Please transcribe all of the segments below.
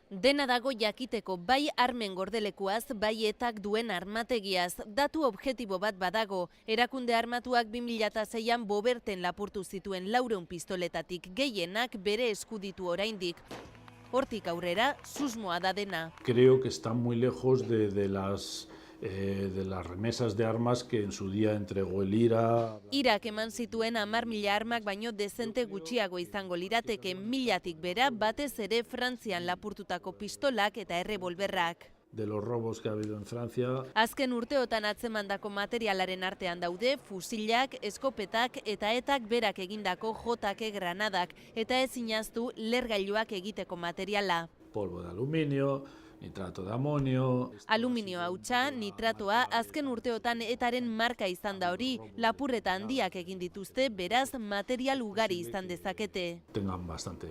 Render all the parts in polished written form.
Dena dago jakiteko bai armen gordelekuaz, bai etak duen armategiaz. Datu objektibo bat badago. Erakunde armatuak 2006an Boberten lapurtu zituen 400 pistoletatik gehienak bere eskuditu oraindik. Hortik aurrera, susmoa da dena. Creo que está muy lejos de las remesas de armas que en su día entregó el IRA. Irak eman zituen 10.000 armak baino dezente gutxiago izango lirateke 1000-tik bera, batez ere Frantzian lapurtutako pistolak eta errebolberrak. De los robos que ha habido en Francia. Azken urteotan atzemandako materialaren artean daude fusilak, eskopetak eta etak berak egindako JK granadak eta ezin ahaztu lehergailuak egiteko materiala. Polvo de aluminio, nitrato de amonio. Aluminio hautsa, nitratoa, azken urteotan etaren marka izan da hori, lapurreta handiak egin dituzte, beraz material ugari izan dezakete. Tengan bastante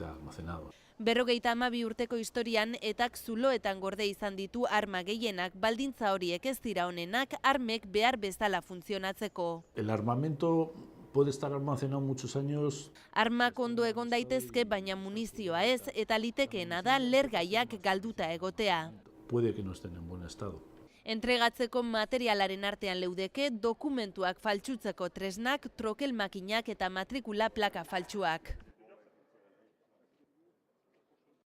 almacenado. 52 urteko historian etak zuloetan gorde izan ditu arma gehienak, baldintza horiek ez dira honenak armek behar bezala funtzionatzeko. El armamento puede estar almacenado muchos años. Armak ondo egon daitezke, baina munizioa ez, eta litekeena da lehergaiak galduta egotea. Puede que no estén en buen estado. Entregatzeko materialaren artean leudeke dokumentuak faltsutzeko tresnak, trokel makinak eta matrikula plaka faltsuak.